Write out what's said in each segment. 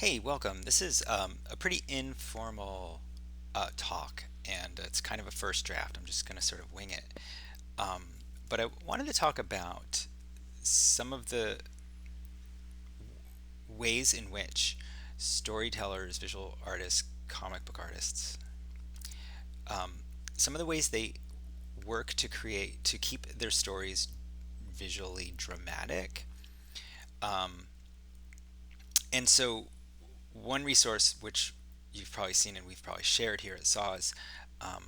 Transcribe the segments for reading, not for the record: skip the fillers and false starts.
Hey, welcome. This is a pretty informal talk, and it's kind of a first draft. I'm just going to sort of wing it. Um, but I wanted to talk about some of the ways in which storytellers, visual artists, comic book artists, um, some of the ways they work to keep their stories visually dramatic. Um, and so, one resource which you've probably seen and we've probably shared here at SAW is um,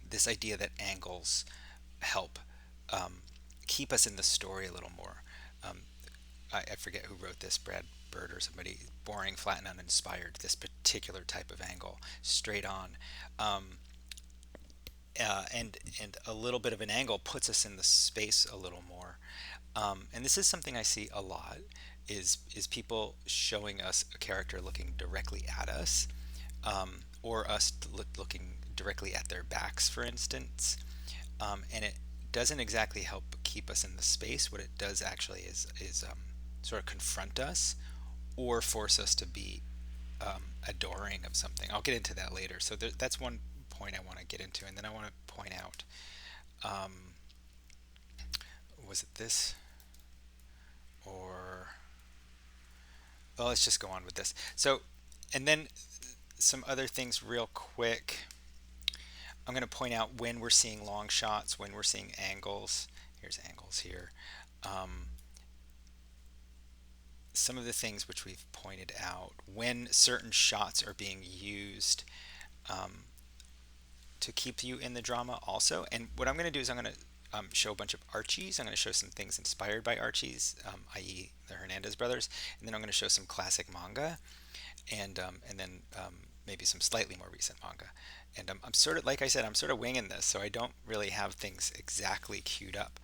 this idea that angles help um, keep us in the story a little more. Um, I forget who wrote this, Brad Bird or somebody. Boring, flat, and uninspired. This particular type of angle, straight on, um, and a little bit of an angle puts us in the space a little more. And this is something I see a lot. Is people showing us a character looking directly at us, or us looking directly at their backs, for instance, and it doesn't exactly help keep us in the space. What it does actually is sort of confront us or force us to be adoring of something. I'll get into that later. So that's one point I want to get into, and then I want to point out, um, was it this or well, let's just go on with this. So, and then some other things real quick. I'm going to point out when we're seeing long shots, when we're seeing angles. Here's angles here. Um, some of the things which we've pointed out when certain shots are being used um, to keep you in the drama also. And what I'm going to do is I'm going to show a bunch of Archies. I'm going to show some things inspired by Archies, i.e. the Hernandez brothers, and then I'm going to show some classic manga, and then maybe some slightly more recent manga. And I'm sort of, like I said, I'm sort of winging this, so I don't really have things exactly queued up.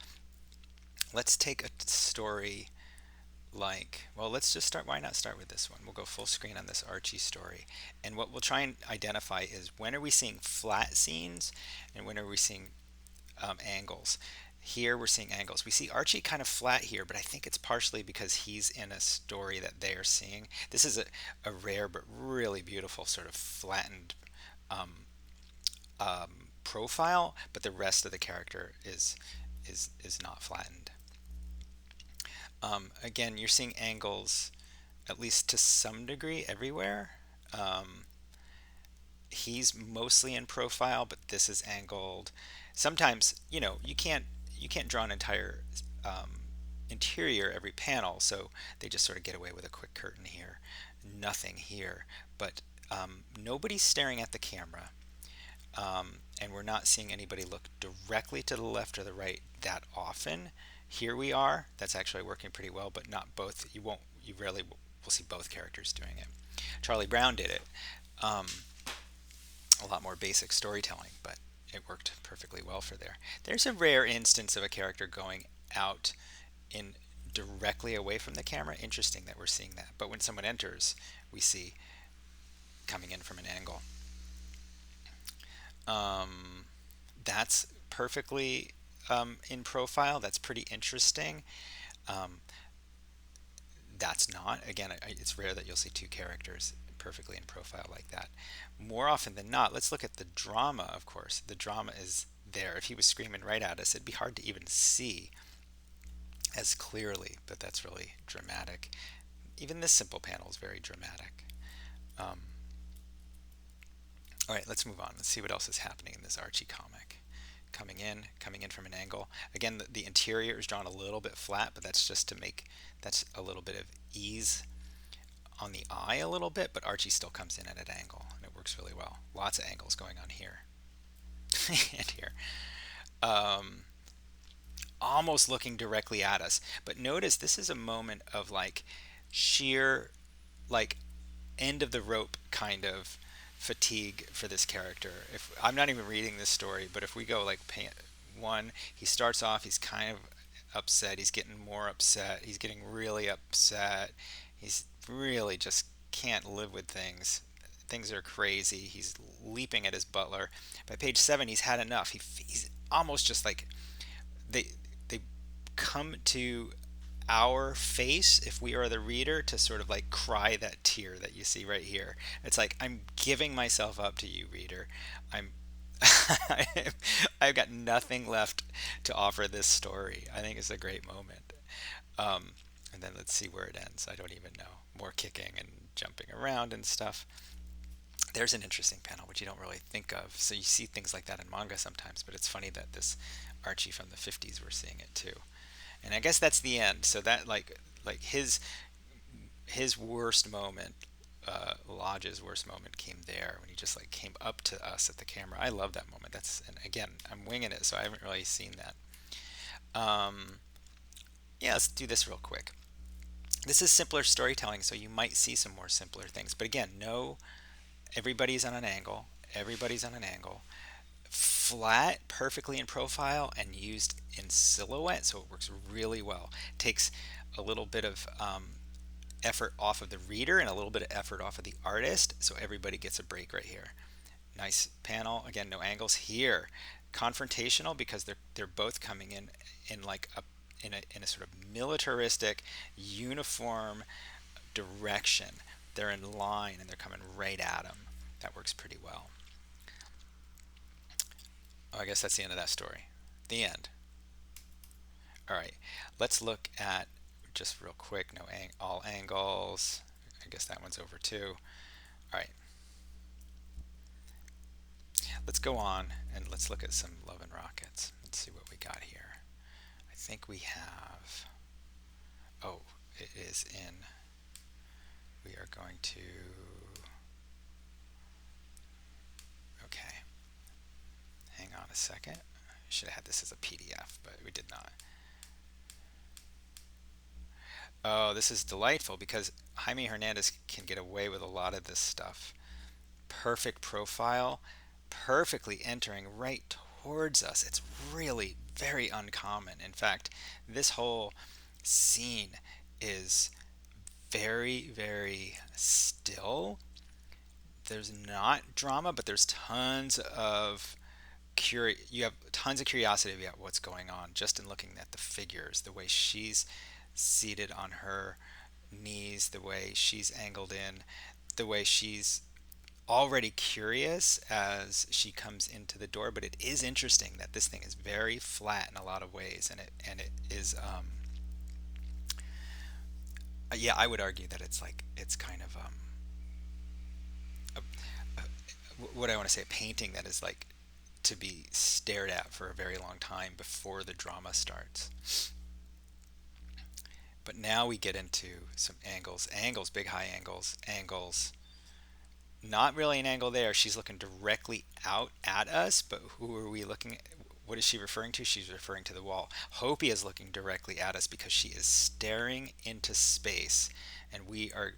Let's take a story like, well, let's just start. Why not start with this one? We'll go full screen on this Archie story. And what we'll try and identify is when are we seeing flat scenes and when are we seeing angles. Here we're seeing angles. We see Archie kind of flat here, but I think it's partially because he's in a story that they are seeing. This is a rare but really beautiful sort of flattened um, profile, but the rest of the character is not flattened. Again, you're seeing angles, at least to some degree, everywhere. Um, he's mostly in profile, but this is angled. Sometimes, you can't draw an entire interior every panel, so they just sort of get away with a quick curtain here, nothing here. But nobody's staring at the camera, and we're not seeing anybody look directly to the left or the right that often. Here we are. That's actually working pretty well, but not both. You rarely will see both characters doing it. Charlie Brown did it. Um, a lot more basic storytelling, but it worked perfectly well for there. There's a rare instance of a character going out in directly away from the camera. Interesting that we're seeing that. But when someone enters, we see coming in from an angle. Um, that's perfectly in profile. That's pretty interesting. Um, that's not. Again, it's rare that you'll see two characters perfectly in profile like that. More often than not, let's look at the drama, of course. The drama is there. If he was screaming right at us, it'd be hard to even see as clearly, but that's really dramatic. Even this simple panel is very dramatic. Um, all right, let's move on. Let's see what else is happening in this Archie comic. Coming in from an angle. Again, the interior is drawn a little bit flat, but that's just that's a little bit of ease on the eye a little bit, but Archie still comes in at an angle, and it works really well. Lots of angles going on here and here. Um, Almost looking directly at us. But notice this is a moment of like sheer, like end of the rope kind of fatigue for this character. If I'm not even reading this story, but if we go like one, he starts off, he's kind of upset, he's getting more upset, he's getting really upset, he's really just can't live with things. Things are crazy. He's leaping at his butler. By page 7, he's had enough. He's almost just like they come to our face, if we are the reader, to sort of like cry that tear that you see right here. It's like I'm giving myself up to you, reader. I'm I've got nothing left to offer this story. I think it's a great moment. Um, and then let's see where it ends. I don't even know. More kicking and jumping around and stuff. There's an interesting panel which you don't really think of. So you see things like that in manga sometimes, but it's funny that this Archie from the 50s, we're seeing it too. And I guess that's the end. So that like his worst moment, Lodge's worst moment came there when he just like came up to us at the camera. I love that moment. That's, and again, I'm winging it, so I haven't really seen that. Yeah, let's do this real quick. This is simpler storytelling, so you might see some more simpler things. But again, no, everybody's on an angle. Everybody's on an angle. Flat, perfectly in profile, and used in silhouette, so it works really well. Takes a little bit of effort off of the reader and a little bit of effort off of the artist, so everybody gets a break right here. Nice panel. Again, no angles here. Confrontational because they're both coming in like a in a sort of militaristic, uniform direction. They're in line and they're coming right at him. That works pretty well. Oh, I guess that's the end of that story. The end. All right, let's look at just real quick. No all angles. I guess that one's over too. All right, let's go on and let's look at some Love and Rockets. Let's see what we got here. I think we have. Oh, it is in. We are going to. Okay, hang on a second. I should have had this as a PDF, but we did not. Oh, this is delightful because Jaime Hernandez can get away with a lot of this stuff. Perfect profile, perfectly entering right towards us. It's really very uncommon. In fact, this whole scene is very, very still. There's not drama, but there's tons of you have tons of curiosity about what's going on just in looking at the figures, the way she's seated on her knees, the way she's angled in, the way she's already curious as she comes into the door. But it is interesting that this thing is very flat in a lot of ways, and it is yeah, I would argue that it's like it's kind of what I want to say, a painting that is like to be stared at for a very long time before the drama starts. But now we get into some angles, big high angles. Not really an angle there. She's looking directly out at us, but who are we looking at? What is she referring to? She's referring to the wall. Hopi is looking directly at us because she is staring into space, and we are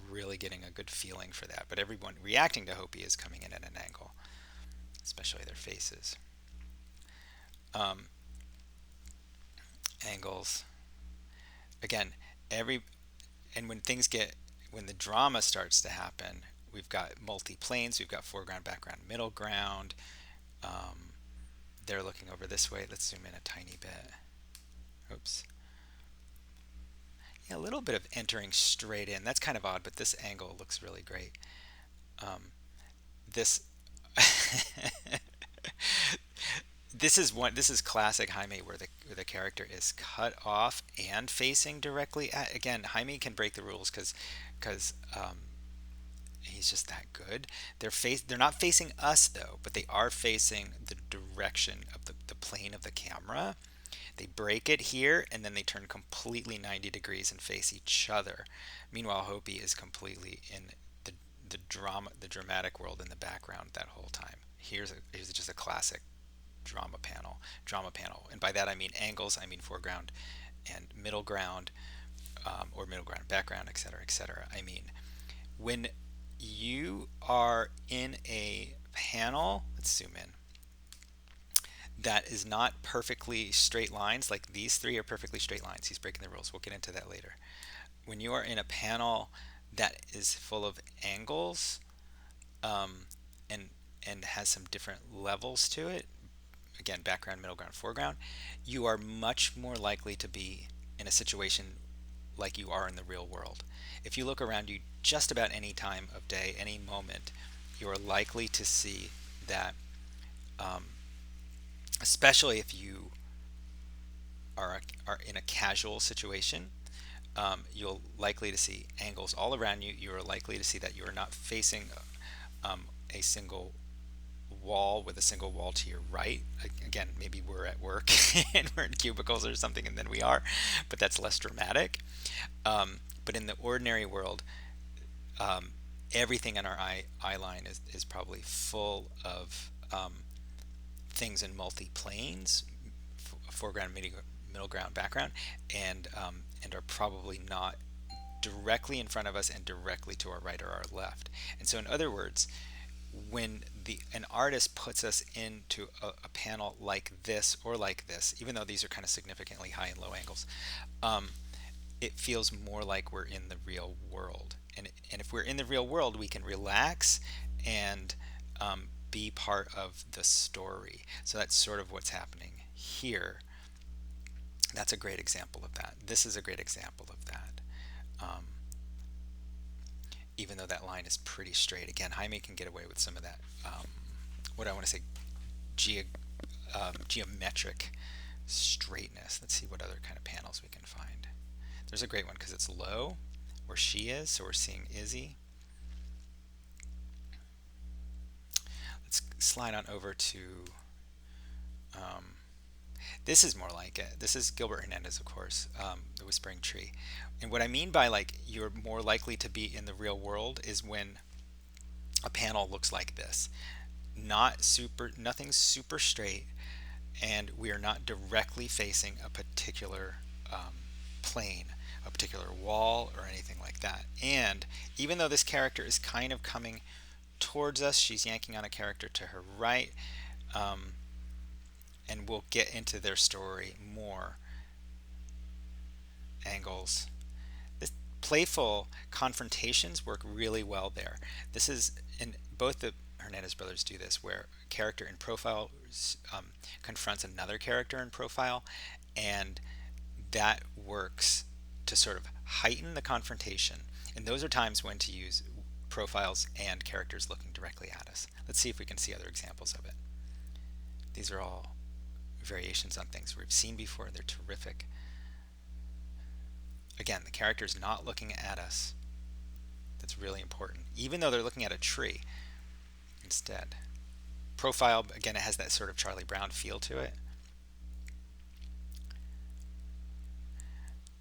really getting a good feeling for that. But everyone reacting to Hopi is coming in at an angle, especially their faces. Um, Angles again. Every and when the drama starts to happen, we've got multi planes. We've got foreground, background, middle ground. Um, they're looking over this way. Let's zoom in a tiny bit. Oops. Yeah, a little bit of entering straight in. That's kind of odd, but this angle looks really great. This this is classic Jaime where the character is cut off and facing directly at. Again, Jaime can break the rules because he's just that good. They're not facing us though, but they are facing the direction of the plane of the camera. They break it here and then they turn completely 90 degrees and face each other. Meanwhile, Hopi is completely in the dramatic world in the background that whole time. Here's just a classic drama panel, and by that I mean angles, I mean foreground and middle ground, or middle ground, background, etc., etc. I mean, when you are in a panel, let's zoom in, that is not perfectly straight lines, like these three are perfectly straight lines. He's breaking the rules. We'll get into that later. When you are in a panel that is full of angles, um, and has some different levels to it, again, background, middle ground, foreground, you are much more likely to be in a situation like you are in the real world. If you look around you just about any time of day, any moment, you're likely to see that, um, especially if you are in a casual situation, you're likely to see angles all around you. You are likely to see that you are not facing um, a single wall with a single wall to your right. Again, maybe we're at work and we're in cubicles or something, and then we are, but that's less dramatic. But in the ordinary world, um, everything in our eye line is probably full of things in multi planes, foreground, middle ground, background, and are probably not directly in front of us and directly to our right or our left. And so, in other words, when an artist puts us into a panel like this or like this, even though these are kind of significantly high and low angles, um, it feels more like we're in the real world. And if we're in the real world, we can relax and be part of the story. So that's sort of what's happening here. That's a great example of that. This is a great example of that. Um, Even though that line is pretty straight. Again, Jaime can get away with some of that, what I want to say, ge- geometric straightness. Let's see what other kind of panels we can find. There's a great one because it's low, where she is, so we're seeing Izzy. Let's slide on over to, um, this is more like it. This is Gilbert Hernandez, of course, The Whispering Tree. And what I mean by like you're more likely to be in the real world is when a panel looks like this. Nothing super straight, and we are not directly facing a particular plane, a particular wall, or anything like that. And even though this character is kind of coming towards us, she's yanking on a character to her right, um, and we'll get into their story more. Angles. This playful confrontations work really well there. This is in both the Hernandez brothers do this, where a character in profile confronts another character in profile, and that works to sort of heighten the confrontation. And those are times when to use profiles and characters looking directly at us. Let's see if we can see other examples of it. These are all variations on things we've seen before. They're terrific. Again, the character is not looking at us. That's really important, even though they're looking at a tree instead. Profile, again, it has that sort of Charlie Brown feel to it.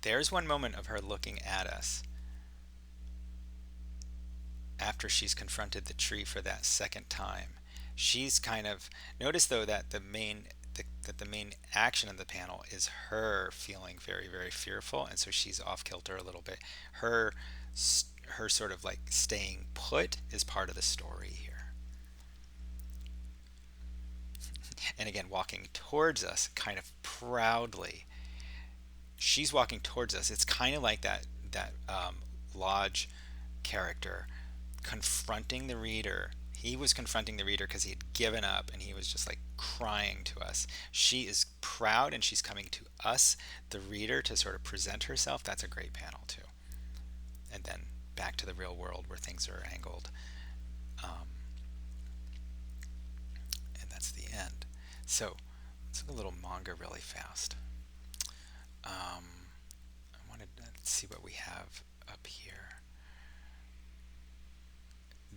There's one moment of her looking at us after she's confronted the tree for that second time. She's kind of, notice though that the main action of the panel is her feeling very, very fearful, and so she's off kilter a little bit. Her sort of like staying put is part of the story here. And again, walking towards us kind of proudly. She's walking towards us. It's kind of like that Lodge character confronting the reader. He was confronting the reader because he had given up and he was just like crying to us. She is proud and she's coming to us, the reader, to sort of present herself. That's a great panel too. And then back to the real world where things are angled. And that's the end. So let's look a little manga really fast. I wanted to see what we have up here.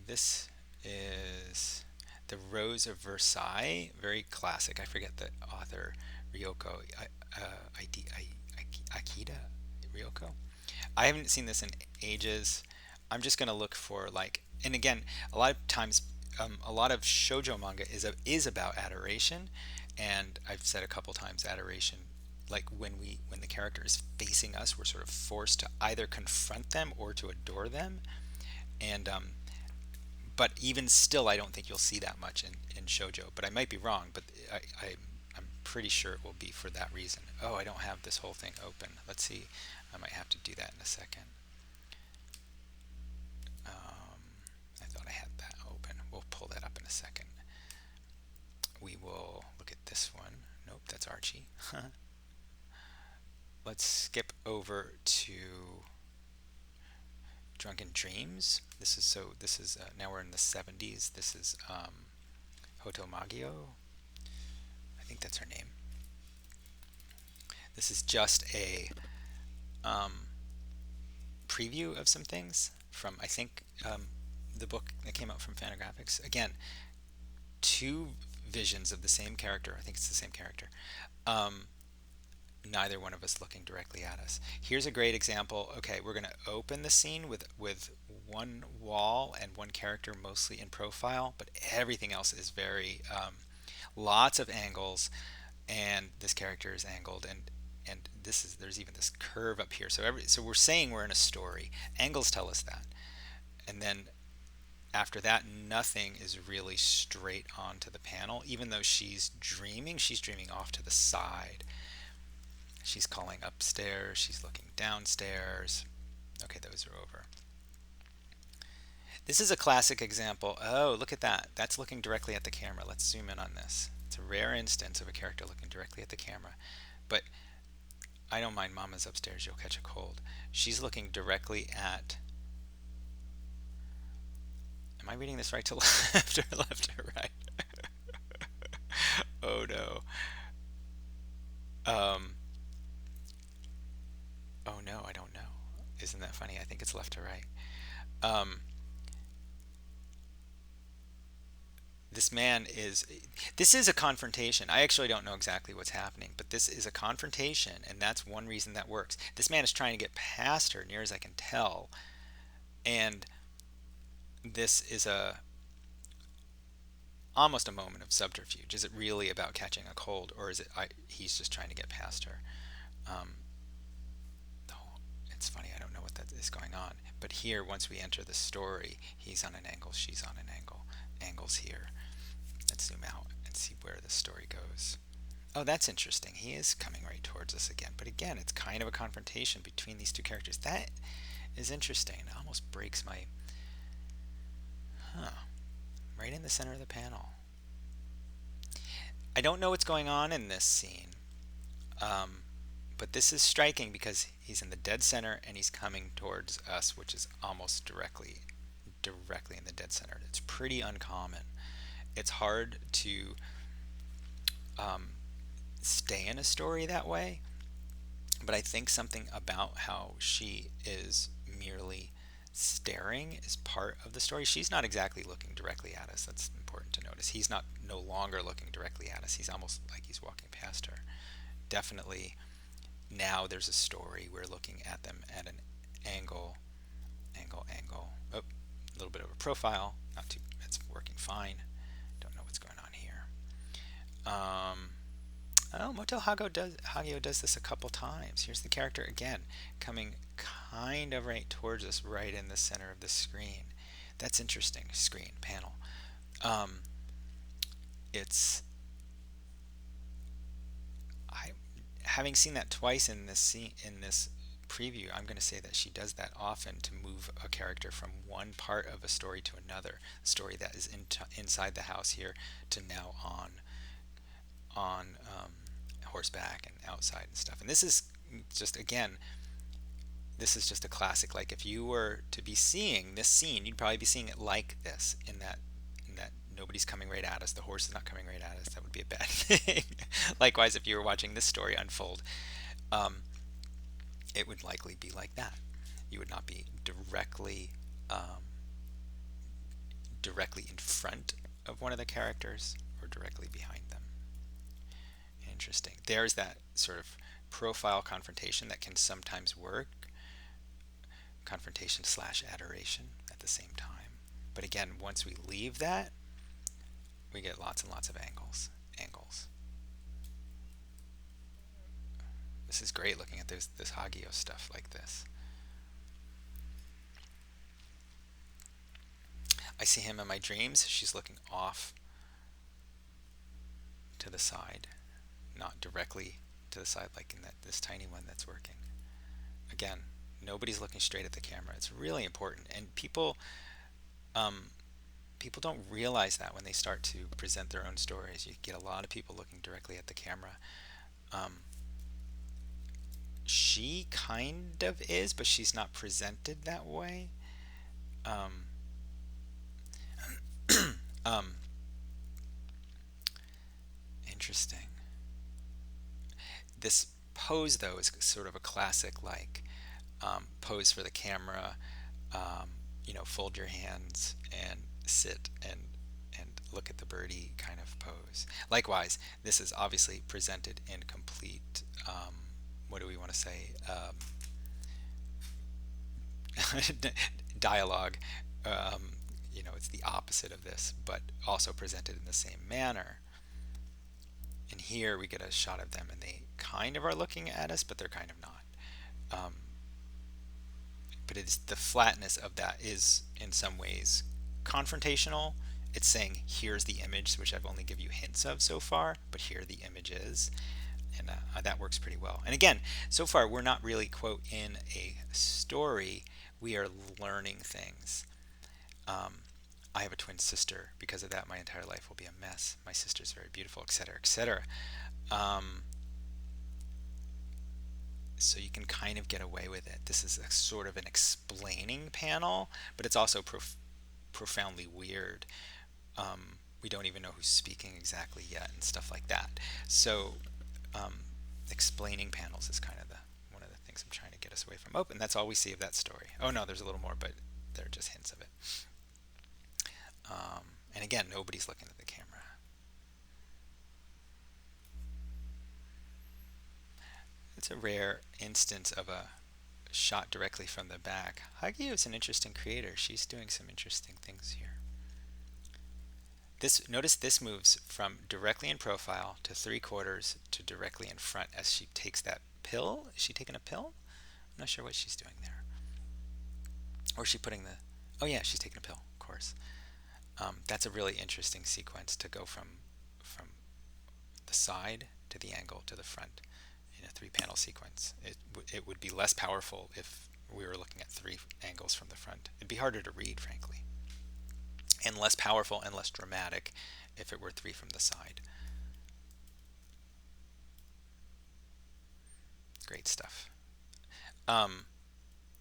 This is The Rose of Versailles, very classic. I forget the author, Ryoko Akita. Ryoko. I haven't seen this in ages. I'm just gonna look for like, and again, a lot of times, a lot of shoujo manga is about adoration, and I've said a couple times adoration, like when the character is facing us, we're sort of forced to either confront them or to adore them, and but even still, I don't think you'll see that much in shoujo. But I might be wrong. But I'm pretty sure it will be for that reason. Oh, I don't have this whole thing open. Let's see. I might have to do that in a second. I thought I had that open. We'll pull that up in a second. We will look at this one. Nope, that's Archie. let's skip over to Drunken Dreams. This is now we're in the 70s. This is Hoto Magio. I think that's her name. This is just a um, preview of some things from, I think, the book that came out from Fantagraphics. Again, two visions of the same character. I think it's the same character. Um, Neither one of us looking directly at us. Here's a great example. Okay, we're going to open the scene with one wall and one character mostly in profile, but everything else is very lots of angles, and this character is angled, and this is there's even this curve up here. So we're saying we're in a story. Angles tell us that, and then after that, nothing is really straight onto the panel. Even though she's dreaming off to the side. She's calling upstairs, she's looking downstairs. Okay, those are over. This is a classic example. Oh, look at that. That's looking directly at the camera. Let's zoom in on this. It's a rare instance of a character looking directly at the camera. But I don't mind Mama's upstairs, you'll catch a cold. She's looking directly at... Am I reading this right to left or left to right? Oh no. Um, oh no, I don't know. Isn't that funny? I think it's left to right. Um, this man is this is a confrontation. I actually don't know exactly what's happening, but this is a confrontation, and that's one reason that works. This man is trying to get past her, near as I can tell, and this is a almost a moment of subterfuge. Is it really about catching a cold, or is it he's just trying to get past her? um, it's funny, I don't know what that is going on, but here, once we enter the story, he's on an angle, she's on an angle. Angles here. Let's zoom out and see where the story goes. Oh, that's interesting. He is coming right towards us again. But again, it's kind of a confrontation between these two characters. That is interesting. It almost breaks my... Huh. Right in the center of the panel. I don't know what's going on in this scene. But this is striking because he's in the dead center and he's coming towards us, which is almost directly in the dead center. It's pretty uncommon. It's hard to stay in a story that way, but I think something about how she is merely staring is part of the story. She's not exactly looking directly at us. That's important to notice. He's not no longer looking directly at us. He's almost like he's walking past her. Definitely now there's a story. We're looking at them at an angle. Oh, a little bit of a profile. Not too. It's working fine. Don't know what's going on here. Moto Hagio does this a couple times. Here's the character again, coming kind of right towards us, right in the center of the screen. That's interesting. Screen panel. It's having seen that twice in this scene, in this preview. I'm going to say that she does that often to move a character from one part of a story to another. A story that is inside the house here to now on horseback and outside and stuff. And this is just, again, this is just a classic. Like, if you were to be seeing this scene, you'd probably be seeing it like this, in that nobody's coming right at us, the horse is not coming right at us. That would be a bad thing. Likewise, if you were watching this story unfold, it would likely be like that. You would not be directly in front of one of the characters or directly behind them. Interesting. There's that sort of profile confrontation that can sometimes work. Confrontation / adoration at the same time. But again, once we leave that, we get lots and lots of angles. This is great, looking at this Hagio stuff like this. I see him in my dreams. She's looking off to the side, not directly to the side like in this tiny one that's working. Again, nobody's looking straight at the camera. It's really important, and people don't realize that when they start to present their own stories. You get a lot of people looking directly at the camera. She kind of is, but she's not presented that way. Um, um, Interesting. This pose, though, is sort of a classic, like pose for the camera. Fold your hands and sit and look at the birdie kind of pose. Likewise, this is obviously presented in complete. What do we want to say? Dialogue. Um, it's the opposite of this, but also presented in the same manner. And here we get a shot of them, and they kind of are looking at us, but they're kind of not. Um, but it's the flatness of that is in some ways confrontational. It's saying here's the image, which I've only give you hints of so far, but here the image is, and that works pretty well. And again, so far we're not really quote in a story. We are learning things. Um, I have a twin sister. Because of that, my entire life will be a mess. My sister's very beautiful, etc., etc. Um, so you can kind of get away with it. This is a sort of an explaining panel, but it's also profoundly weird. We don't even know who's speaking exactly yet, and stuff like that. So, um, explaining panels is kind of the one of the things I'm trying to get us away from. Oh, and that's all we see of that story. Oh no, there's a little more, but they're just hints of it. And again, nobody's looking at the camera. It's a rare instance of a shot directly from the back. Hagi is an interesting creator. She's doing some interesting things here. Notice this moves from directly in profile to 3/4 to directly in front as she takes that pill. Is she taking a pill? I'm not sure what she's doing there. Or is she putting the... Oh yeah, she's taking a pill, of course. That's a really interesting sequence to go from the side to the angle to the front in a 3-panel sequence. It would be less powerful if we were looking at 3 angles from the front. It'd be harder to read, frankly, and less powerful and less dramatic if it were 3 from the side. Great stuff.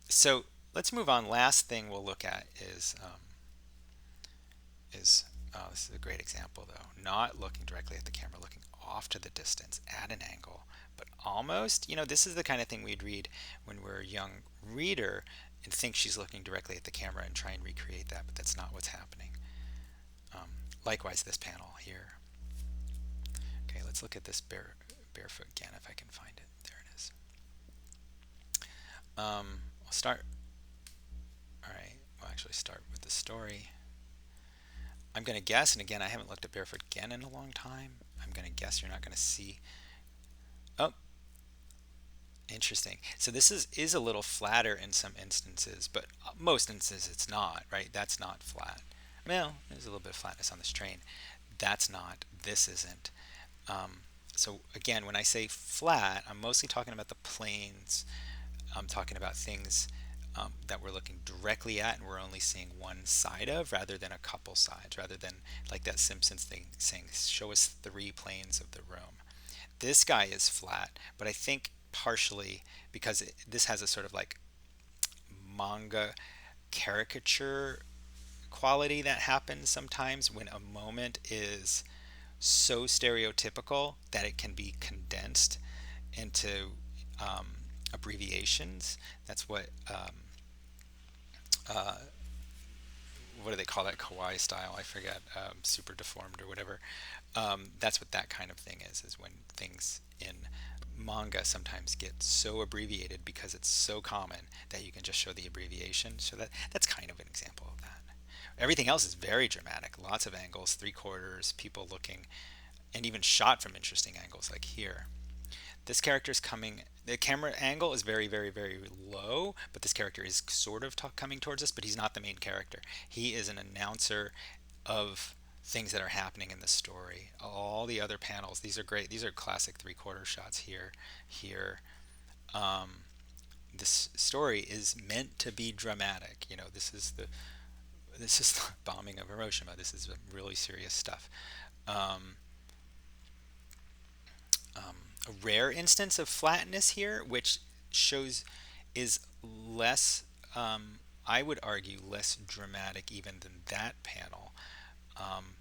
So let's move on. Last thing we'll look at is this is a great example, though. Not looking directly at the camera, looking off to the distance at an angle, but almost, this is the kind of thing we'd read when we're a young reader and think she's looking directly at the camera and try and recreate that, but that's not what's happening. Likewise, this panel here. Okay, let's look at this barefoot again if I can find it. There it is. I'll start. All right, we'll actually start with the story. I'm going to guess, and again, I haven't looked at barefoot again in a long time. I'm going to guess you're not going to see. Oh, interesting. So this is a little flatter in some instances, but most instances it's not, right? That's not flat. Well, there's a little bit of flatness on this train. That's not. This isn't. So again, when I say flat, I'm mostly talking about the planes. I'm talking about things that we're looking directly at and we're only seeing one side of rather than a couple sides, rather than like that Simpsons thing saying, show us 3 planes of the room. This guy is flat, but I think partially because this has a sort of like manga caricature quality that happens sometimes when a moment is so stereotypical that it can be condensed into abbreviations. That's uh, what do they call that kawaii style? I forget. Super deformed or whatever. That's what that kind of thing is when things in manga sometimes get so abbreviated because it's so common that you can just show the abbreviation. So that's kind of an example of that. Everything else is very dramatic. Lots of angles, 3/4, people looking, and even shot from interesting angles like here. This character's coming, the camera angle is very, very, very low, but this character is sort of coming towards us, but he's not the main character. He is an announcer of things that are happening in the story. All the other panels, these are great. These are classic 3/4 shots here, here. This story is meant to be dramatic. This is the bombing of Hiroshima. This is really serious stuff. Um, a rare instance of flatness here, which shows is less, I would argue, less dramatic even than that panel. Um,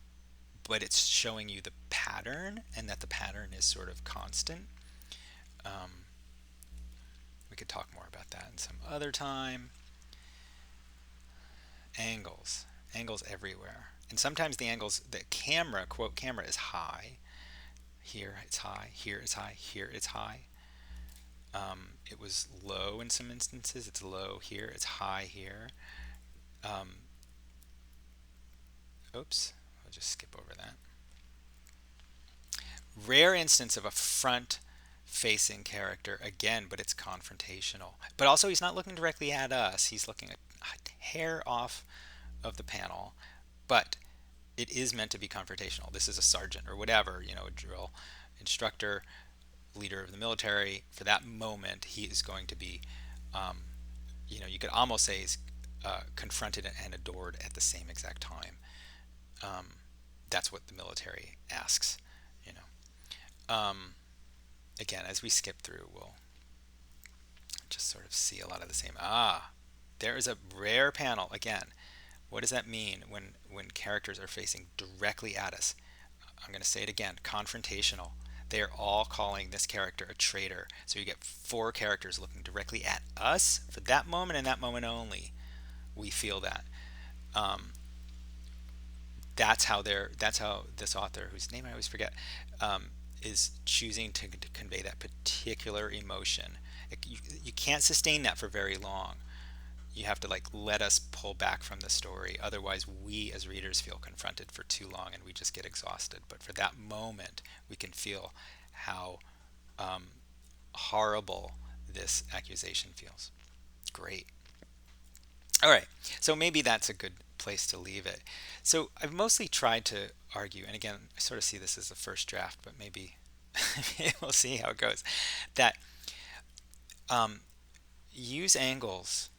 but it's showing you the pattern, and that the pattern is sort of constant. Um, we could talk more about that in some other time. Angles, angles everywhere. And sometimes the angles, the camera, quote, camera is high. Here it's high, here it's high, here it's high. It was low in some instances, it's low here, it's high here. Um, Oops, I'll just skip over that. Rare instance of a front facing character again, but it's confrontational. But also, he's not looking directly at us, he's looking a hair off of the panel, but it is meant to be confrontational. This is a sergeant or whatever, a drill instructor, leader of the military. For that moment, he is going to be, um, you could almost say he's confronted and adored at the same exact time. Um, that's what the military asks, you know. Again, as we skip through, we'll just sort of see a lot of the same. There is a rare panel again. What does that mean when characters are facing directly at us? I'm going to say it again, confrontational. They are all calling this character a traitor. So you get four characters looking directly at us for that moment and that moment only. We feel that. Um, that's how this author, whose name I always forget, is choosing to convey that particular emotion. You can't sustain that for very long. You have to let us pull back from the story. Otherwise, we as readers feel confronted for too long and we just get exhausted. But for that moment, we can feel how horrible this accusation feels. Great. All right. So maybe that's a good place to leave it. So I've mostly tried to argue, and again, I sort of see this as the first draft, but maybe we'll see how it goes. That um, use angles,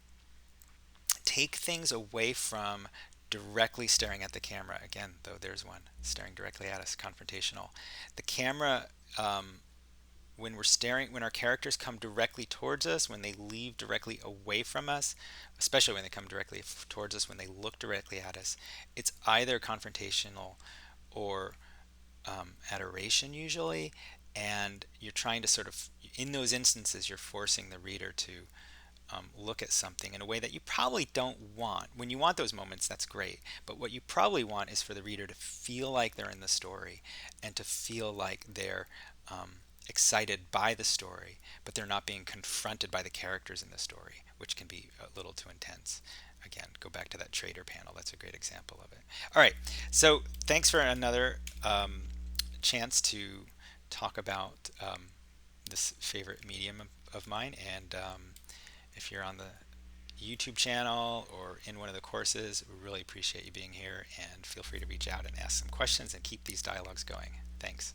take things away from directly staring at the camera. Again, though, there's one staring directly at us, confrontational. The camera, when we're staring, when our characters come directly towards us, when they leave directly away from us, especially when they come directly towards us, when they look directly at us, it's either confrontational or adoration usually. And you're trying to sort of, in those instances, you're forcing the reader to look at something in a way that you probably don't want. When you want those moments, that's great. But what you probably want is for the reader to feel like they're in the story and to feel like they're excited by the story, but they're not being confronted by the characters in the story, which can be a little too intense. Again, go back to that trader panel. That's a great example of it. All right. So thanks for another chance to talk about this favorite medium of mine. And if you're on the YouTube channel or in one of the courses, we really appreciate you being here, and feel free to reach out and ask some questions and keep these dialogues going. Thanks.